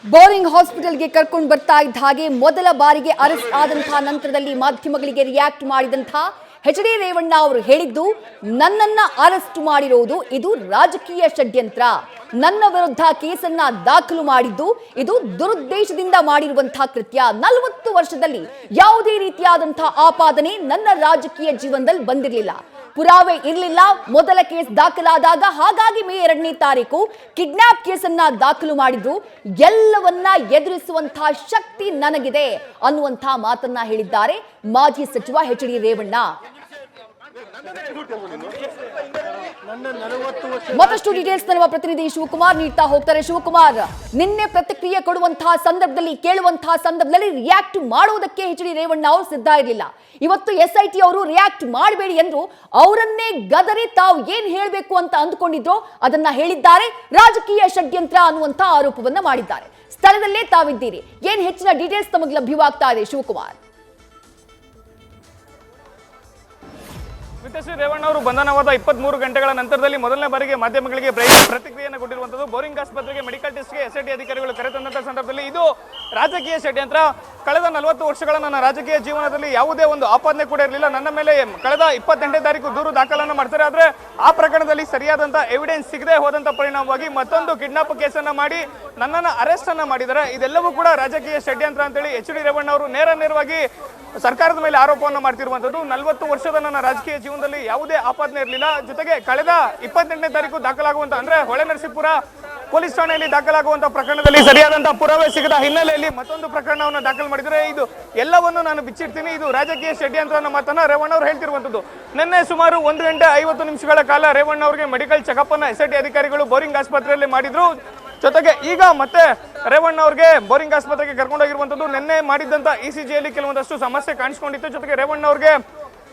Boring ಹಾಸ್ಪಿಟಲ್ಗೆ ಕರ್ಕೊಂಡು ಬರ್ತಾ ಇದ್ದ ಹಾಗೆ ಮೊದಲ ಬಾರಿಗೆ ಅರೆಸ್ಟ್ ಆದಂತಹ ನಂತರದಲ್ಲಿ ಮಾಧ್ಯಮಗಳಿಗೆ ರಿಯಾಕ್ಟ್ ಮಾಡಿದಂತಹ ಎಚ್.ಡಿ. ರೇವಣ್ಣ ಅವರು ಹೇಳಿದ್ದು, ನನ್ನನ್ನ ಅರೆಸ್ಟ್ ಮಾಡಿರೋದು ಇದು ರಾಜಕೀಯ ಷಡ್ಯಂತ್ರ, ನನ್ನ ವಿರುದ್ಧ ಕೇಸನ್ನ ದಾಖಲು ಮಾಡಿದ್ದು ಇದು ದುರುದ್ದೇಶದಿಂದ ಮಾಡಿರುವಂತಹ ಕೃತ್ಯ. 40 ವರ್ಷದಲ್ಲಿ ಯಾವುದೇ ರೀತಿಯಾದಂತಹ ಆಪಾದನೆ ನನ್ನ ರಾಜಕೀಯ ಜೀವನದಲ್ಲಿ ಬಂದಿರಲಿಲ್ಲ, ಪುರಾವೆ ಇರಲಿಲ್ಲ. ಮೊದಲ ಕೇಸ್ ದಾಖಲಾದಾಗ ಹಾಗಾಗಿ ಮೇ 2ನೇ ತಾರೀಕು ಕಿಡ್ನಾಪ್ ಕೇಸನ್ನ ದಾಖಲು ಮಾಡಿದ್ರು. ಎಲ್ಲವನ್ನ ಎದುರಿಸುವಂತಹ ಶಕ್ತಿ ನನಗಿದೆ ಅನ್ನುವಂತಹ ಮಾತನ್ನ ಹೇಳಿದ್ದಾರೆ ಮಾಜಿ ಸಚಿವ ಎಚ್.ಡಿ. ರೇವಣ್ಣ. ಮತ್ತಷ್ಟು ಡೀಟೇಲ್ಸ್ ನಮ್ಮ ಪ್ರತಿನಿಧಿ ಶಿವಕುಮಾರ್ ನೀಡ್ತಾ ಹೋಗ್ತಾರೆ. ಶಿವಕುಮಾರ್, ನಿನ್ನೆ ಪ್ರತಿಕ್ರಿಯೆ ಕೊಡುವಂತಹ ಸಂದರ್ಭದಲ್ಲಿ, ಕೇಳುವಂತಹ ಸಂದರ್ಭದಲ್ಲಿ ರಿಯಾಕ್ಟ್ ಮಾಡುವುದಕ್ಕೆ ಎಚ್.ಡಿ. ರೇವಣ್ಣ ಅವರು ಸಿದ್ಧ ಇರಲಿಲ್ಲ. ಇವತ್ತು SIT ಅವರು ರಿಯಾಕ್ಟ್ ಮಾಡಬೇಡಿ ಎಂದು ಅವರನ್ನೇ ಗದರಿ ತಾವು ಏನ್ ಹೇಳಬೇಕು ಅಂತ ಅಂದುಕೊಂಡಿದ್ರು ಅದನ್ನ ಹೇಳಿದ್ದಾರೆ. ರಾಜಕೀಯ ಷಡ್ಯಂತ್ರ ಅನ್ನುವಂತ ಆರೋಪವನ್ನ ಮಾಡಿದ್ದಾರೆ. ಸ್ಥಳದಲ್ಲೇ ತಾವಿದ್ದೀರಿ, ಏನ್ ಹೆಚ್ಚಿನ ಡೀಟೇಲ್ಸ್ ತಮಗೆ ಲಭ್ಯವಾಗ್ತಾ ಇದೆ ಶಿವಕುಮಾರ್? ಶ್ರೀ ರೇವಣ್ಣ ಅವರು ಬಂಧನವಾದ 23 ಗಂಟೆಗಳ ನಂತರದಲ್ಲಿ ಮೊದಲನೇ ಬಾರಿಗೆ ಮಾಧ್ಯಮಗಳಿಗೆ ಪ್ರತಿಕ್ರಿಯೆಯನ್ನು ಕೊಟ್ಟಿರುವಂತದ್ದು. ಬೋರಿಂಗ್ ಆಸ್ಪತ್ರೆಗೆ ಮೆಡಿಕಲ್ ಟೆಸ್ಟ್ಗೆ SIT ಅಧಿಕಾರಿಗಳು ಕರೆತಂದಂತಹ ಸಂದರ್ಭದಲ್ಲಿ ಇದು ರಾಜಕೀಯ ಷಡ್ಯಂತ್ರ. ಕಳೆದ 40 ವರ್ಷಗಳ ನನ್ನ ರಾಜಕೀಯ ಜೀವನದಲ್ಲಿ ಯಾವುದೇ ಒಂದು ಆಪಾದನೆ ಕೂಡ ಇರಲಿಲ್ಲ. ನನ್ನ ಮೇಲೆ ಕಳೆದ 28ನೇ ತಾರೀಕು ದೂರು ದಾಖಲನ್ನು ಮಾಡ್ತಾರೆ. ಆದರೆ ಆ ಪ್ರಕರಣದಲ್ಲಿ ಸರಿಯಾದಂತಹ ಎವಿಡೆನ್ಸ್ ಸಿಗದೆ ಹೋದಂತ ಪರಿಣಾಮವಾಗಿ ಮತ್ತೊಂದು ಕಿಡ್ನಾಪ್ ಕೇಸನ್ನ ಮಾಡಿ ನನ್ನನ್ನು ಅರೆಸ್ಟ್ ಅನ್ನ ಮಾಡಿದ್ದಾರೆ. ಇದೆಲ್ಲವೂ ಕೂಡ ರಾಜಕೀಯ ಷಡ್ಯಂತ್ರ ಅಂತೇಳಿ ಎಚ್.ಡಿ. ರೇವಣ್ಣ ಅವರು ನೇರವಾಗಿ ಸರ್ಕಾರದ ಮೇಲೆ ಆರೋಪವನ್ನು ಮಾಡ್ತಿರುವಂತದ್ದು. 40 ವರ್ಷದ ನನ್ನ ರಾಜಕೀಯ ಜೀವನದಲ್ಲಿ ಯಾವುದೇ ಆಪಾದನೆ ಇರಲಿಲ್ಲ. ಜೊತೆಗೆ ಕಳೆದ 28ನೇ ತಾರೀಕು ದಾಖಲಾಗುವಂತ ಅಂದ್ರೆ ಹೊಳೆನರಸೀಪುರ ಪೊಲೀಸ್ ಠಾಣೆಯಲ್ಲಿ ದಾಖಲಾಗುವಂತಹ ಪ್ರಕರಣದಲ್ಲಿ ಸರಿಯಾದಂತಹ ಪುರಾವೆ ಸಿಗದ ಹಿನ್ನೆಲೆಯಲ್ಲಿ ಮತ್ತೊಂದು ಪ್ರಕರಣವನ್ನು ದಾಖಲು ಮಾಡಿದರೆ ಇದು ಎಲ್ಲವನ್ನು ನಾನು ಬಿಚ್ಚಿಡ್ತೀನಿ, ಇದು ರಾಜಕೀಯ ಷಡ್ಯಂತ್ರ ಅನ್ನೋ ಮಾತನ್ನ ರೇವಣ್ಣ ಅವರು ಹೇಳ್ತಿರುವಂತದ್ದು. ನಿನ್ನೆ ಸುಮಾರು 1 ಗಂಟೆ 50 ನಿಮಿಷಗಳ ಕಾಲ ರೇವಣ್ಣ ಅವರಿಗೆ ಮೆಡಿಕಲ್ ಚೆಕಪ್ ಅನ್ನ SIT ಅಧಿಕಾರಿಗಳು ಬೋರಿಂಗ್ ಆಸ್ಪತ್ರೆಯಲ್ಲಿ ಮಾಡಿದ್ರು. ಜೊತೆಗೆ ಈಗ ಮತ್ತೆ ರೇವಣ್ಣ ಅವ್ರಿಗೆ ಬೋರಿಂಗ್ ಆಸ್ಪತ್ರೆಗೆ ಕರ್ಕೊಂಡೋಗಿರುವಂತದ್ದು. ನಿನ್ನೆ ಮಾಡಿದಂತ ECGಯಲ್ಲಿ ಕೆಲವೊಂದಷ್ಟು ಸಮಸ್ಯೆ ಕಾಣಿಸ್ಕೊಂಡಿತ್ತು. ಜೊತೆಗೆ ರೇವಣ್ಣ ಅವ್ರಿಗೆ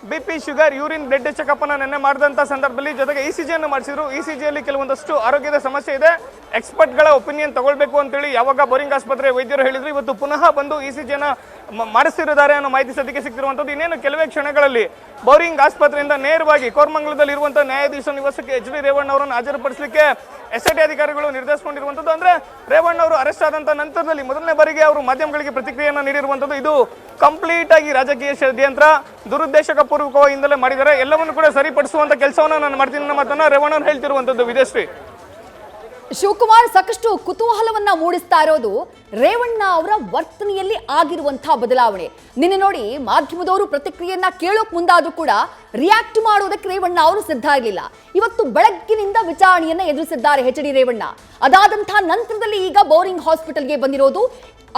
BP, sugar, urine, blood checkup ಅನ್ನ ನಿನ್ನೆ ಮಾಡಿದಂತ ಸಂದರ್ಭದಲ್ಲಿ ಜೊತೆಗೆ ECG ಅನ್ನು ಮಾಡಿಸಿದ್ರು. ECGಯಲ್ಲಿ ಕೆಲವೊಂದಷ್ಟು ಆರೋಗ್ಯದ ಸಮಸ್ಯೆ ಇದೆ, ಎಕ್ಸ್ಪರ್ಟ್ಗಳ ಒಪಿನಿಯನ್ ತಗೊಳ್ಬೇಕು ಅಂತೇಳಿ ಯಾವಾಗ ಬೋರಿಂಗ್ ಆಸ್ಪತ್ರೆ ವೈದ್ಯರು ಹೇಳಿದ್ರು, ಇವತ್ತು ಪುನಃ ಬಂದು ECGಯನ್ನು ಮಾಡಿಸಿರುತ್ತಾರೆ ಅನ್ನೋ ಮಾಹಿತಿ ಸದ್ಯಕ್ಕೆ ಸಿಗ್ತಿರುವಂತದ್ದು. ಇನ್ನೇನು ಕೆಲವೇ ಕ್ಷಣಗಳಲ್ಲಿ ಬೋರಿಂಗ್ ಆಸ್ಪತ್ರೆಯಿಂದ ನೇರವಾಗಿ ಕೋರಮಂಗಲದಲ್ಲಿ ಇರುವಂತಹ ನ್ಯಾಯಾಧೀಶ ನಿವಾಸಕ್ಕೆ ಎಚ್.ಡಿ. ರೇವಣ್ಣ ಅವರನ್ನು ಹಾಜರುಪಡಿಸಲಿಕ್ಕೆ SIT ಅಧಿಕಾರಿಗಳು ನಿರ್ದೇಶಿಸಿಕೊಂಡಿರುವಂತದ್ದು. ಅಂದ್ರೆ ರೇವಣ್ಣ ಅವರು ಅರೆಸ್ಟ್ ಆದಂತ ನಂತರದಲ್ಲಿ ಮೊದಲನೇ ಬಾರಿಗೆ ಅವರು ಮಾಧ್ಯಮಗಳಿಗೆ ಪ್ರತಿಕ್ರಿಯೆಯನ್ನು ನೀಡಿರುವಂತದ್ದು. ಇದು ಕಂಪ್ಲೀಟ್ ಆಗಿ ರಾಜಕೀಯ ಷಡ್ಯಂತ್ರ, ದುರುದ್ದೇಶಕ ಪೂರ್ವಕವಾಗಿಂದಲೇ ಮಾಡಿದ್ದಾರೆ. ಎಲ್ಲವನ್ನು ಕೂಡ ಸರಿಪಡಿಸುವಂತ ಕೆಲಸವನ್ನು ನಾನು ಮಾಡ್ತೀನಿ ಅನ್ನೋ ಮಾತನ್ನ ರೇವಣ್ಣ ಅವರು ಹೇಳ್ತಿರುವಂತದ್ದು. ವಿದೇಶ್ರೀ ಶಿವಕುಮಾರ್, ಸಾಕಷ್ಟು ಕುತೂಹಲವನ್ನ ಮೂಡಿಸ್ತಾ ಇರೋದು ರೇವಣ್ಣ ಅವರ ವರ್ತನೆಯಲ್ಲಿ ಆಗಿರುವಂತಹ ಬದಲಾವಣೆ. ನಿನ್ನೆ ನೋಡಿ ಮಾಧ್ಯಮದವರು ಪ್ರತಿಕ್ರಿಯೆಯನ್ನ ಕೇಳೋಕ್ ಮುಂದಾದ್ರೂ ಕೂಡ ರಿಯಾಕ್ಟ್ ಮಾಡೋದಕ್ಕೆ ರೇವಣ್ಣ ಅವರು ಸಿದ್ಧ ಇರಲಿಲ್ಲ. ಇವತ್ತು ಬೆಳಗ್ಗಿನಿಂದ ವಿಚಾರಣೆಯನ್ನ ಎದುರಿಸಿದ್ದಾರೆ ಎಚ್.ಡಿ. ರೇವಣ್ಣ. ಅದಾದಂತಹ ನಂತರದಲ್ಲಿ ಈಗ ಬೋರಿಂಗ್ ಹಾಸ್ಪಿಟಲ್ಗೆ ಬಂದಿರೋದು.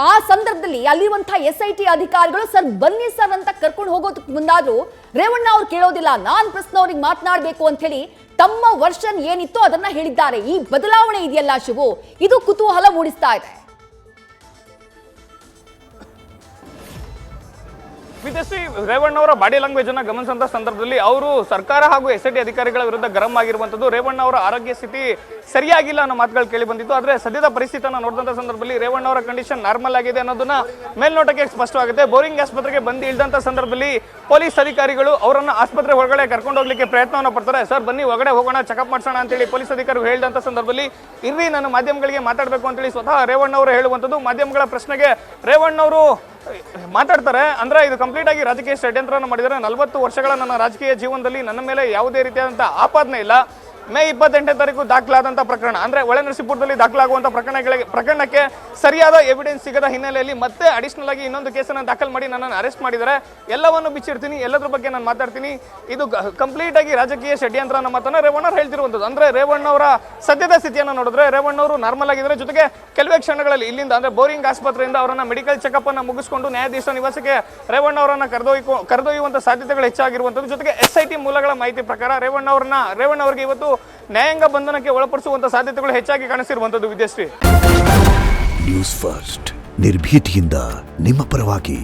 ಆ ಸಂದರ್ಭದಲ್ಲಿ ಅಲ್ಲಿರುವಂತಹ SIT ಅಧಿಕಾರಿಗಳು ಸರ್ ಬನ್ನಿ ಸರ್ ಅಂತ ಕರ್ಕೊಂಡು ಹೋಗೋದಕ್ಕೆ ಮುಂದಾದ್ರು ರೇವಣ್ಣ ಅವ್ರು ಕೇಳೋದಿಲ್ಲ, ನಾನ್ ಪ್ರಶ್ನವ್ರಿಗೆ ಮಾತನಾಡಬೇಕು ಅಂತ ಹೇಳಿ ತಮ್ಮ ವರ್ಷನ್ ಏನಿತ್ತು ಅದನ್ನ ಹೇಳಿದ್ದಾರೆ. ಈ ಬದಲಾವಣೆ ಇದೆಯಲ್ಲ ಶಿವು, ಇದು ಕುತೂಹಲ ಮೂಡಿಸ್ತಾ ಇದೆ. ವಿದೇಶಿ ರೇವಣ್ಣ ಅವರ ಬಾಡಿ ಲ್ಯಾಂಗ್ವೇಜ್ ಅನ್ನ ಗಮನಿಸಿದ ಸಂದರ್ಭದಲ್ಲಿ ಅವರು ಸರ್ಕಾರ ಹಾಗೂ SIT ಅಧಿಕಾರಿಗಳ ವಿರುದ್ಧ ಗರಂ ಆಗಿರುವಂತದ್ದು. ರೇವಣ್ಣ ಅವರ ಆರೋಗ್ಯ ಸ್ಥಿತಿ ಸರಿಯಾಗಿಲ್ಲ ಅನ್ನೋ ಮಾತುಗಳು ಕೇಳಿ ಬಂದಿತ್ತು. ಆದ್ರೆ ಸದ್ಯದ ಪರಿಸ್ಥಿತಿಯನ್ನು ನೋಡಿದಂತ ಸಂದರ್ಭದಲ್ಲಿ ರೇವಣ್ಣ ಅವರ ಕಂಡೀಷನ್ ನಾರ್ಮಲ್ ಆಗಿದೆ ಅನ್ನೋದನ್ನ ಮೇಲ್ನೋಟಕ್ಕೆ ಸ್ಪಷ್ಟವಾಗುತ್ತೆ. ಬೋರಿಂಗ್ ಆಸ್ಪತ್ರೆಗೆ ಬಂದು ಇಳಿದಂತ ಸಂದರ್ಭದಲ್ಲಿ ಪೊಲೀಸ್ ಅಧಿಕಾರಿಗಳು ಅವರನ್ನ ಆಸ್ಪತ್ರೆ ಒಳಗಡೆ ಕರ್ಕೊಂಡು ಹೋಗ್ಲಿಕ್ಕೆ ಪ್ರಯತ್ನವನ್ನು ಪಡ್ತಾರೆ. ಸರ್ ಬನ್ನಿ ಒಳಗಡೆ ಹೋಗೋಣ, ಚೆಕಪ್ ಮಾಡ್ಸೋಣ ಅಂತೇಳಿ ಪೊಲೀಸ್ ಅಧಿಕಾರಿಗಳು ಹೇಳಿದಂತ ಸಂದರ್ಭದಲ್ಲಿ ಇರ್ರಿ ನಾನು ಮಾಧ್ಯಮಗಳಿಗೆ ಮಾತಾಡಬೇಕು ಅಂತೇಳಿ ಸ್ವತಃ ರೇವಣ್ಣ ಅವರು ಹೇಳುವಂತದ್ದು. ಮಾಧ್ಯಮಗಳ ಪ್ರಶ್ನೆಗೆ ರೇವಣ್ಣ ಅವರು ಮಾತಾಡ್ತಾರೆ. ಅಂದ್ರೆ ಇದು ಕಂಪ್ಲೀಟ್ ಆಗಿ ರಾಜಕೀಯ ಷಡ್ಯಂತ್ರವನ್ನು ಮಾಡಿದರೆ. 40 ವರ್ಷಗಳ ನನ್ನ ರಾಜಕೀಯ ಜೀವನದಲ್ಲಿ ನನ್ನ ಮೇಲೆ ಯಾವುದೇ ರೀತಿಯಾದಂತಹ ಆಪಾದನೆ ಇಲ್ಲ. ಮೇ 28ನೇ ತಾರೀಕು ದಾಖಲಾದಂತಹ ಪ್ರಕರಣ ಅಂದ್ರೆ ಹೊಳೆನರಸೀಪುರದಲ್ಲಿ ದಾಖಲಾಗುವಂತಹ ಪ್ರಕರಣಕ್ಕೆ ಸರಿಯಾದ ಎವಿಡೆನ್ಸ್ ಸಿಗದ ಹಿನ್ನೆಲೆಯಲ್ಲಿ ಮತ್ತೆ ಅಡಿಷನಲ್ ಆಗಿ ಇನ್ನೊಂದು ಕೇಸನ್ನು ದಾಖಲು ಮಾಡಿ ನನ್ನನ್ನು ಅರೆಸ್ಟ್ ಮಾಡಿದ್ದಾರೆ. ಎಲ್ಲವನ್ನು ಬಿಚ್ಚಿಡ್ತೀನಿ, ಎಲ್ಲದ್ರ ಬಗ್ಗೆ ನಾನು ಮಾತಾಡ್ತೀನಿ, ಇದು ಕಂಪ್ಲೀಟ್ ಆಗಿ ರಾಜಕೀಯ ಷಡ್ಯಂತ್ರ ಅನ್ನೋ ಮಾತನ್ನ ರೇವಣ್ಣ ಹೇಳ್ತಿರುವಂಥದ್ದು. ಅಂದ್ರೆ ರೇವಣ್ಣ ಅವರ ಸದ್ಯದ ಸ್ಥಿತಿಯನ್ನು ನೋಡಿದ್ರೆ ರೇವಣ್ಣ ಅವರು ನಾರ್ಮಲ್ ಆಗಿದ್ದಾರೆ. ಜೊತೆಗೆ ಕೆಲವೇ ಕ್ಷಣಗಳಲ್ಲಿ ಇಲ್ಲಿಂದ ಅಂದ್ರೆ ಬೋರಿಂಗ್ ಆಸ್ಪತ್ರೆಯಿಂದ ಅವರನ್ನ ಮೆಡಿಕಲ್ ಚೆಕಪ್ ಅನ್ನು ಮುಗಿಸಿಕೊಂಡು ನ್ಯಾಯಾಧೀಶ ನಿವಾಸಕ್ಕೆ ರೇವಣ್ಣ ಅವರನ್ನ ಕರೆದೊಯ್ಯುವಂತ ಸಾಧ್ಯತೆಗಳು ಹೆಚ್ಚಾಗಿರುವಂಥದ್ದು. ಜೊತೆಗೆ SIT ಮೂಲಗಳ ಮಾಹಿತಿ ಪ್ರಕಾರ ರೇವಣ್ಣ ಅವರಿಗೆ ಇವತ್ತು ನ್ಯಾಯಾಂಗ ಬಂಧನಕ್ಕೆ ಒಳಪಡಿಸುವಂತ ಸಾಧ್ಯತೆಗಳು ಹೆಚ್ಚಾಗಿ ಕಾಣಿಸಿರುವಂತದ್ದು. ವಿದೇಶಿ ನ್ಯೂಸ್ ಫಸ್ಟ್ ನಿರ್ಭೀತಿಯಿಂದ ನಿಮ್ಮ ಪರವಾಗಿ.